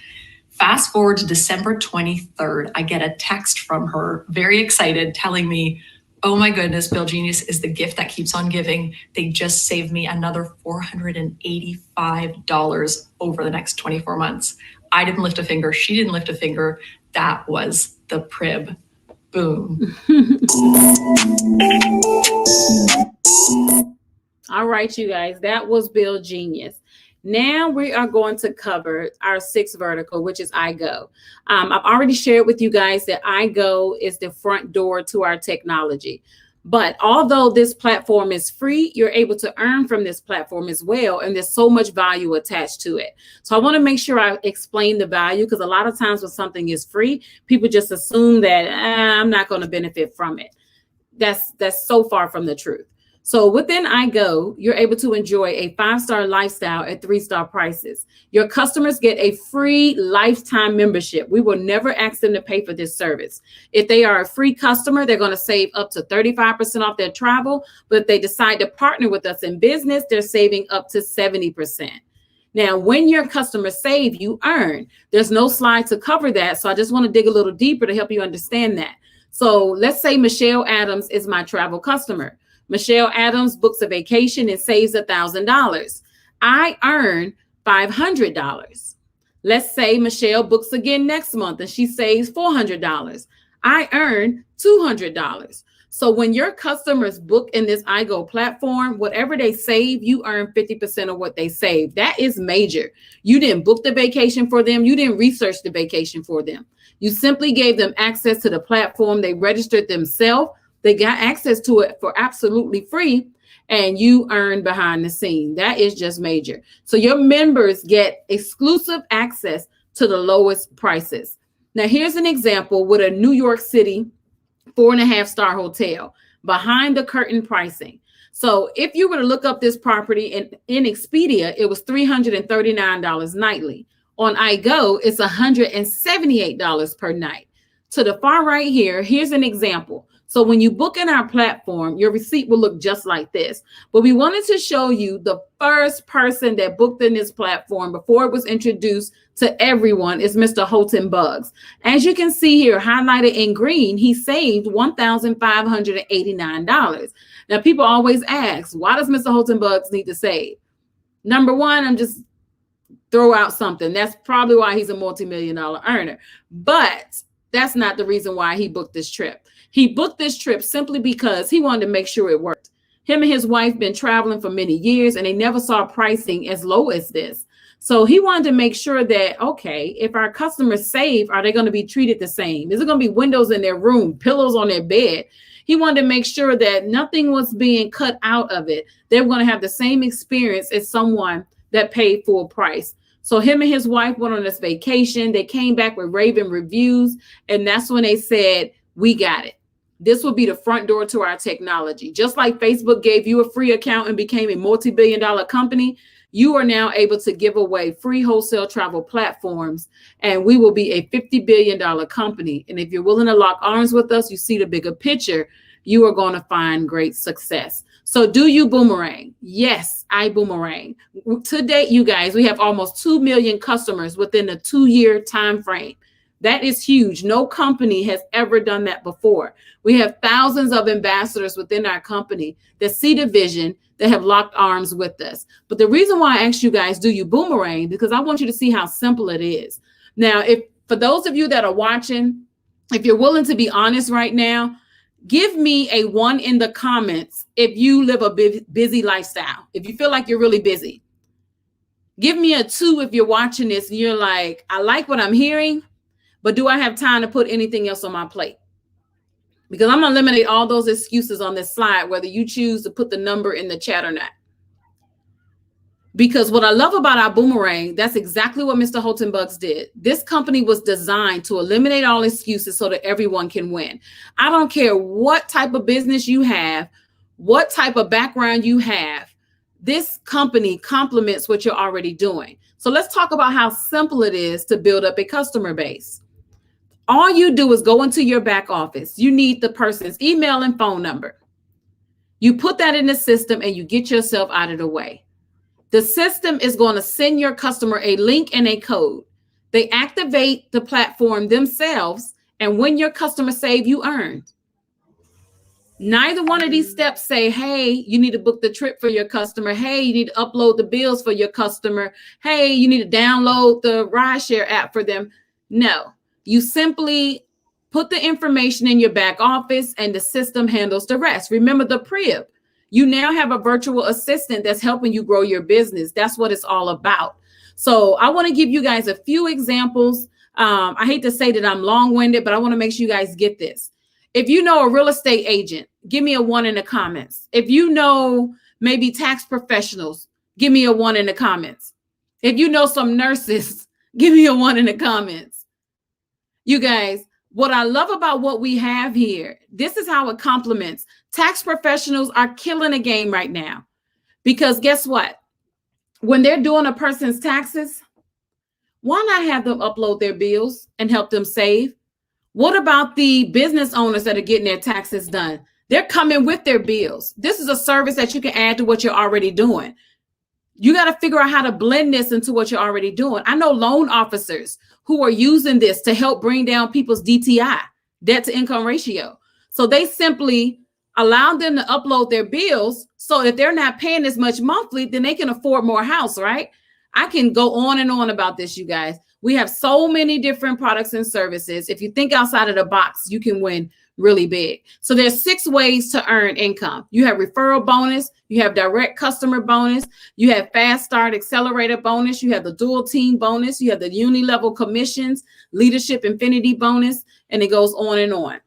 Speaker 4: Fast forward to December 23rd, I get a text from her, very excited, telling me, oh my goodness, Build Genius is the gift that keeps on giving. They just saved me another $485 over the next 24 months. I didn't lift a finger. She didn't lift a finger. That was the Prib. Boom.
Speaker 1: All right, you guys, that was Build Genius. Now we are going to cover our 6th vertical, which is iGo. I've already shared with you guys that iGo is the front door to our technology. But although this platform is free, you're able to earn from this platform as well. And there's so much value attached to it. So I want to make sure I explain the value, because a lot of times when something is free, people just assume that I'm not going to benefit from it. That's so far from the truth. So within iGo, you're able to enjoy a 5-star lifestyle at 3-star prices. Your customers get a free lifetime membership. We will never ask them to pay for this service. If they are a free customer, they're going to save up to 35% off their travel. But if they decide to partner with us in business, they're saving up to 70%. Now, when your customers save, you earn. There's no slide to cover that. So I just want to dig a little deeper to help you understand that. So let's say Michelle Adams is my travel customer. Michelle Adams books a vacation and saves $1,000. I earn $500. Let's say Michelle books again next month and she saves $400. I earn $200. So when your customers book in this iGo platform, whatever they save, you earn 50% of what they save. That is major. You didn't book the vacation for them. You didn't research the vacation for them. You simply gave them access to the platform. They registered themselves. They got access to it for absolutely free, and you earn behind the scene. That is just major. So your members get exclusive access to the lowest prices. Now, here's an example with a New York City 4.5-star hotel, behind the curtain pricing. So if you were to look up this property in Expedia, it was $339 nightly. On iGo, it's $178 per night. To the far right here, here's an example. So when you book in our platform, your receipt will look just like this. But we wanted to show you the first person that booked in this platform before it was introduced to everyone is Mr. Houghton Buggs. As you can see here, highlighted in green, he saved $1,589. Now, people always ask, why does Mr. Houghton Buggs need to save? Number one, I'm just throw out something. That's probably why he's a multi-million-dollar earner. But that's not the reason why he booked this trip. He booked this trip simply because he wanted to make sure it worked. Him and his wife been traveling for many years, and they never saw pricing as low as this. So he wanted to make sure that, okay, if our customers save, are they going to be treated the same? Is it going to be windows in their room, pillows on their bed? He wanted to make sure that nothing was being cut out of it. They were going to have the same experience as someone that paid full price. So him and his wife went on this vacation. They came back with raving reviews, and that's when they said, we got it. This will be the front door to our technology. Just like Facebook gave you a free account and became a multi-billion-dollar company, you are now able to give away free wholesale travel platforms, and we will be a $50 billion company. And if you're willing to lock arms with us, you see the bigger picture, you are going to find great success. So do you boomerang? Yes, I boomerang. To date, you guys, we have almost 2 million customers within a 2-year time frame. That is huge. No company has ever done that before. We have thousands of ambassadors within our company that see the vision, that have locked arms with us. But the reason why I asked you guys, do you boomerang? Because I want you to see how simple it is. Now, if for those of you that are watching, if you're willing to be honest right now, give me a 1 in the comments if you live a busy lifestyle, if you feel like you're really busy. Give me a 2 if you're watching this and you're like, I like what I'm hearing, but do I have time to put anything else on my plate? Because I'm going to eliminate all those excuses on this slide, whether you choose to put the number in the chat or not. Because what I love about our boomerang, that's exactly what Mr. Houghton Bucks did. This company was designed to eliminate all excuses so that everyone can win. I don't care what type of business you have, what type of background you have. This company complements what you're already doing. So let's talk about how simple it is to build up a customer base. All you do is go into your back office. You need the person's email and phone number. You put that in the system and you get yourself out of the way. The system is going to send your customer a link and a code. They activate the platform themselves, and when your customer save, you earn. Neither one of these steps say, hey, you need to book the trip for your customer. Hey, you need to upload the bills for your customer. Hey, you need to download the rideshare app for them. No. You simply put the information in your back office and the system handles the rest. Remember the PRIB. You now have a virtual assistant that's helping you grow your business. That's what it's all about. So I want to give you guys a few examples. I hate to say that I'm long-winded, but I want to make sure you guys get this. If you know a real estate agent, give me a 1 in the comments. If you know maybe tax professionals, give me a 1 in the comments. If you know some nurses, give me a 1 in the comments. You guys, what I love about what we have here, this is how it complements. Tax professionals are killing the game right now because guess what? When they're doing a person's taxes, why not have them upload their bills and help them save? What about the business owners that are getting their taxes done? They're coming with their bills. This is a service that you can add to what you're already doing. You got to figure out how to blend this into what you're already doing. I know loan officers who are using this to help bring down people's DTI, debt to income ratio. So they simply allow them to upload their bills so if they're not paying as much monthly, then they can afford more house, right? I can go on and on about this, you guys. We have so many different products and services. If you think outside of the box, you can win really big. So there's 6 ways to earn income. You have referral bonus, you have direct customer bonus, you have fast start accelerator bonus, you have the dual team bonus, you have the uni-level commissions, leadership infinity bonus, and it goes on and on.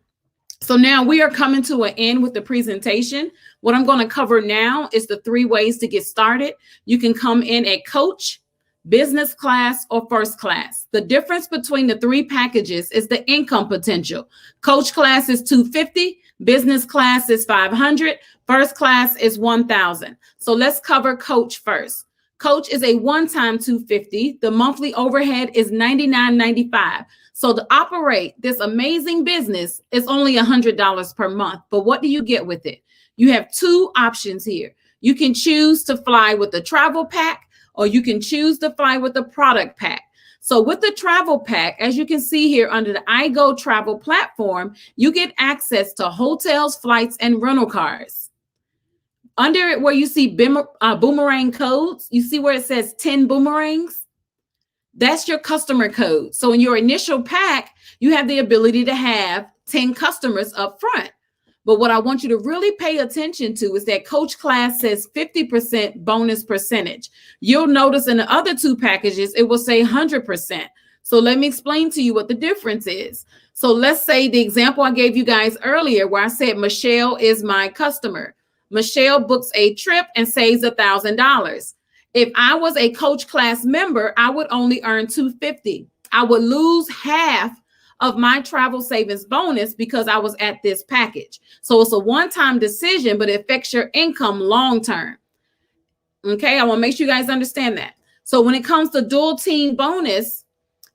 Speaker 1: So now we are coming to an end with the presentation. What I'm going to cover now is the 3 ways to get started. You can come in at coach, business class, or first class. The difference between the 3 packages is the income potential. Coach class is $250, business class is $500, first class is $1,000. So let's cover coach first. Coach is a one-time $250. The monthly overhead is $99.95. So to operate this amazing business is only $100 per month. But what do you get with it? You have 2 options here. You can choose to fly with the travel pack, or you can choose to fly with the product pack. So with the travel pack, as you can see here under the iGo travel platform, you get access to hotels, flights, and rental cars. Under it where you see boomerang codes, you see where it says 10 boomerangs? That's your customer code. So in your initial pack, you have the ability to have 10 customers up front. But what I want you to really pay attention to is that coach class says 50% bonus percentage. You'll notice in the other two packages, it will say 100%. So let me explain to you what the difference is. So let's say the example I gave you guys earlier where I said Michelle is my customer. Michelle books a trip and saves $1,000. If I was a coach class member, I would only earn $250. I would lose half of my travel savings bonus because I was at this package. So it's a one-time decision, but it affects your income long-term. Okay, I want to make sure you guys understand that. So when it comes to dual team bonus,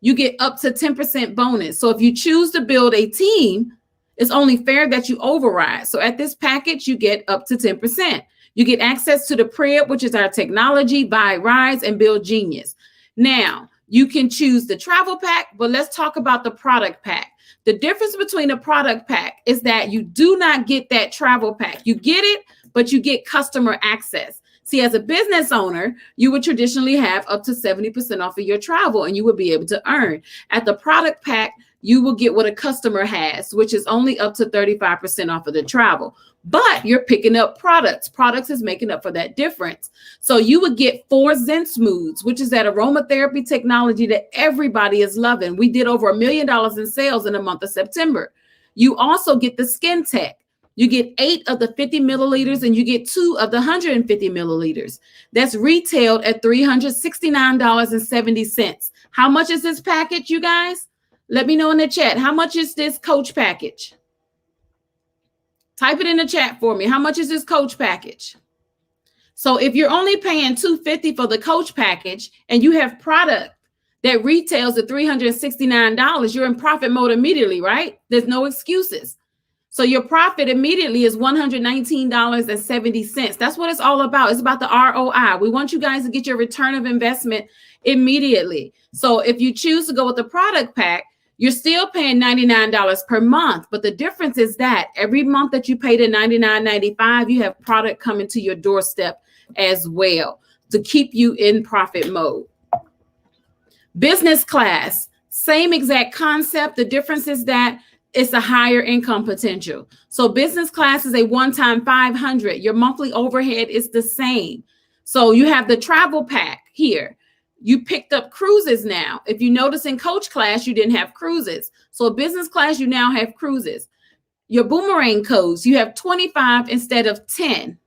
Speaker 1: you get up to 10% bonus. So if you choose to build a team, it's only fair that you override. So at this package, you get up to 10%. You get access to the Crib, which is our technology, buy rides, and build genius. Now, you can choose the travel pack, but let's talk about the product pack. The difference between the product pack is that you do not get that travel pack. You get it, but you get customer access. See, as a business owner, you would traditionally have up to 70% off of your travel, and you would be able to earn. At the product pack, you will get what a customer has, which is only up to 35% off of the travel. But you're picking up products. Products is making up for that difference. So you would get 4 Zen Smooths, which is that aromatherapy technology that everybody is loving. We did over $1 million in sales in the month of September. You also get the Skin Tech. You get 8 of the 50 milliliters and you get 2 of the 150 milliliters. That's retailed at $369.70. How much is this package, you guys? Let me know in the chat. How much is this coach package? Type it in the chat for me. How much is this coach package? So if you're only paying $250 for the coach package and you have product that retails at $369, you're in profit mode immediately, right? There's no excuses. So your profit immediately is $119.70. That's what it's all about. It's about the ROI. We want you guys to get your return of investment immediately. So if you choose to go with the product pack, you're still paying $99 per month. But the difference is that every month that you pay the $99.95, you have product coming to your doorstep as well to keep you in profit mode. Business class, same exact concept. The difference is that it's a higher income potential. So business class is a one-time $500. Your monthly overhead is the same. So you have the travel pack here. You picked up cruises now. If you notice in coach class, you didn't have cruises. So business class, you now have cruises. Your Ibuumerang codes, you have 25 instead of 10.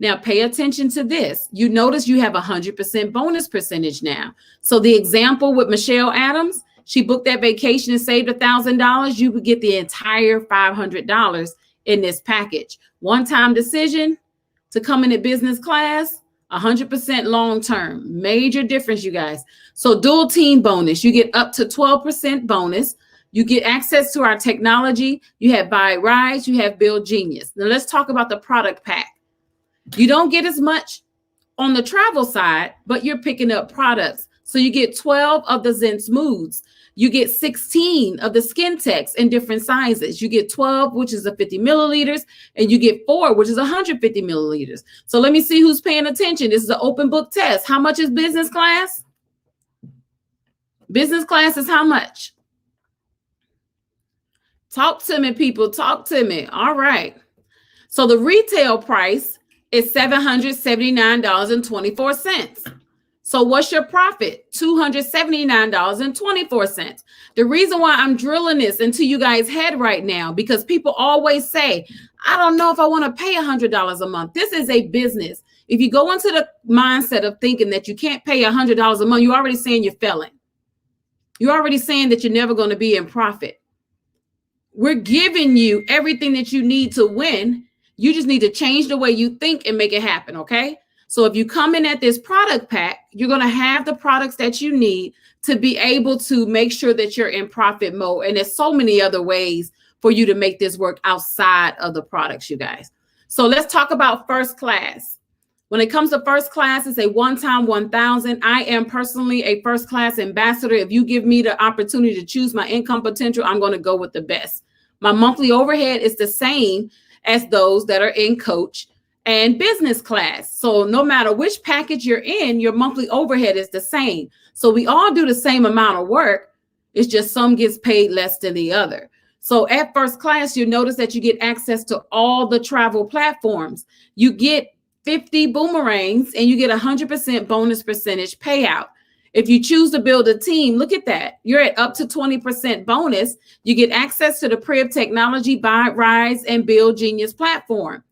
Speaker 1: Now pay attention to this. You notice you have 100% bonus percentage now. So the example with Michelle Adams, she booked that vacation and saved $1,000. You would get the entire $500 in this package. One-time decision to come in at business class, 100% long-term. Major difference, you guys. So dual team bonus, you get up to 12% bonus. You get access to our technology. You have buy rides. You have build genius. Now let's talk about the product pack. You don't get as much on the travel side, but you're picking up products. So you get 12 of the Zen Smooths. You get 16 of the Skin Techs in different sizes. You get 12, which is a 50 milliliters, and you get 4, which is 150 milliliters. So let me see who's paying attention. This is an open book test. How much is business class? Business class is how much? Talk to me, people. Talk to me. All right. So the retail price is $779.24. So what's your profit? $279.24. The reason why I'm drilling this into you guys' head right now, because people always say, I don't know if I want to pay $100 a month. This is a business. If you go into the mindset of thinking that you can't pay $100 a month, you're already saying you're failing. You're already saying that you're never going to be in profit. We're giving you everything that you need to win. You just need to change the way you think and make it happen, okay? So if you come in at this product pack, you're going to have the products that you need to be able to make sure that you're in profit mode. And there's so many other ways for you to make this work outside of the products, you guys. So let's talk about first class. When it comes to first class, it's a one-time 1,000. I am personally a first class ambassador. If you give me the opportunity to choose my income potential, I'm going to go with the best. My monthly overhead is the same as those that are in coach. and business class. So no matter which package you're in, your monthly overhead is the same. So we all do the same amount of work. It's just some gets paid less than the other. So at first class, you notice that you get access to all the travel platforms. You get 50 boomerangs and you get 100% bonus percentage payout. If you choose to build a team, look at that. You're at up to 20% bonus. You get access to the Prib Technology, Buy, Rise, and Build Genius platform.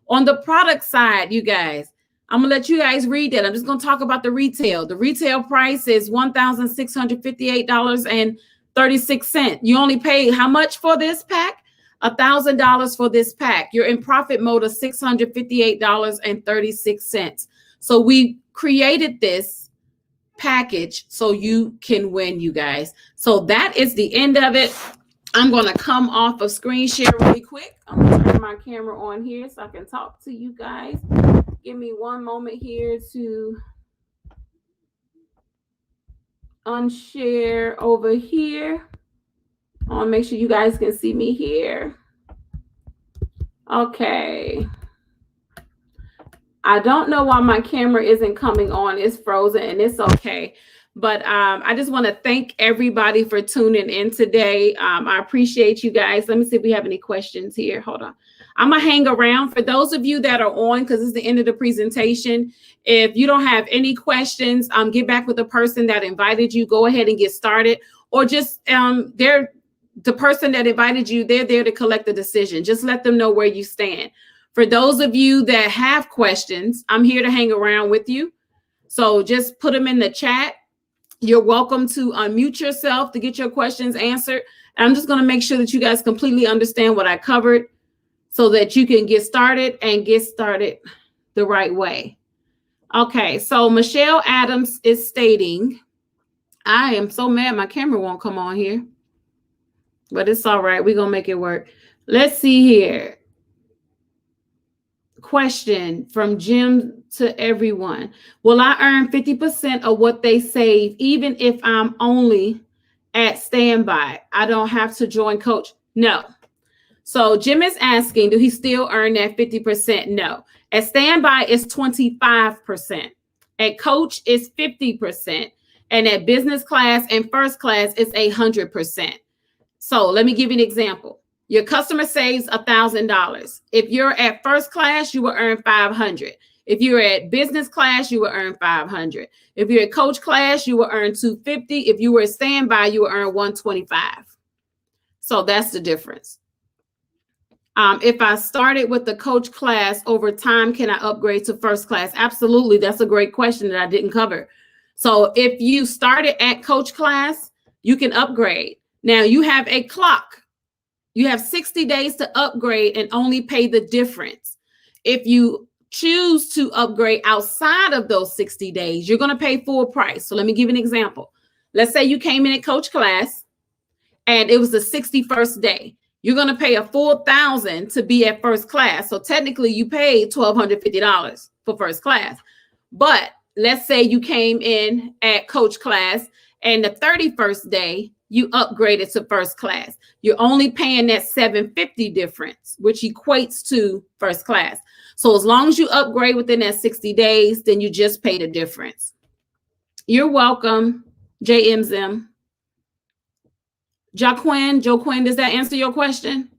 Speaker 1: On the product side, you guys, I'm going to let you guys read that. I'm just going to talk about the retail. The retail price is $1,658.36. You only pay how much for this pack? $1,000 for this pack. You're in profit mode of $658.36. So we created this package so you can win, you guys. So that is the end of it. I'm going to come off of screen share really quick. I'm going to turn my camera on here so I can talk to you guys. Give me one moment here to unshare over here. I want to make sure you guys can see me here. Okay. I don't know why my camera isn't coming on. It's frozen and it's okay. But I just want to thank everybody for tuning in today. I appreciate you guys. Let me see if we have any questions here. Hold on. I'm going to hang around. For those of you that are on, because it's the end of the presentation, if you don't have any questions, get back with the person that invited you. Go ahead and get started. Or just the person that invited you, they're there to collect the decision. Just let them know where you stand. For those of you that have questions, I'm here to hang around with you. So just put them in the chat. You're welcome to unmute yourself to get your questions answered. And I'm just going to make sure that you guys completely understand what I covered so that you can get started and get started the right way. Okay, so Michelle Adams is stating, I am so mad my camera won't come on here, but it's all right. We're going to make it work. Let's see here. Question from Jim to everyone. Will I earn 50% of what they save even if I'm only at standby? I don't have to join coach. No. So Jim is asking, do he still earn that 50%? No. At standby is 25%. At coach is 50%. And at business class and first class is 100%. So let me give you an example. Your customer saves $1,000. If you're at first class, you will earn $500. If you're at business class, you will earn $500. If you're at coach class, you will earn $250. If you were at standby, you will earn $125. So that's the difference. If I started with the coach class over time, can I upgrade to first class? Absolutely. That's a great question that I didn't cover. So if you started at coach class, you can upgrade. Now you have a clock. You have 60 days to upgrade and only pay the difference. If you choose to upgrade outside of those 60 days, you're going to pay full price. So let me give you an example. Let's say you came in at coach class and it was the 61st day. You're going to pay a full $1,000 to be at first class. So technically you paid $1,250 for first class. But let's say you came in at coach class and the 31st day, you upgraded to first class. You're only paying that $750 difference, which equates to first class. So as long as you upgrade within that 60 days, then you just pay the difference. You're welcome, JMZM. Joaquin, does that answer your question?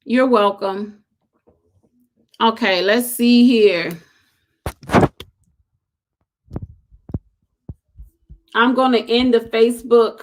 Speaker 1: You're welcome. Okay, let's see here. I'm going to end the Facebook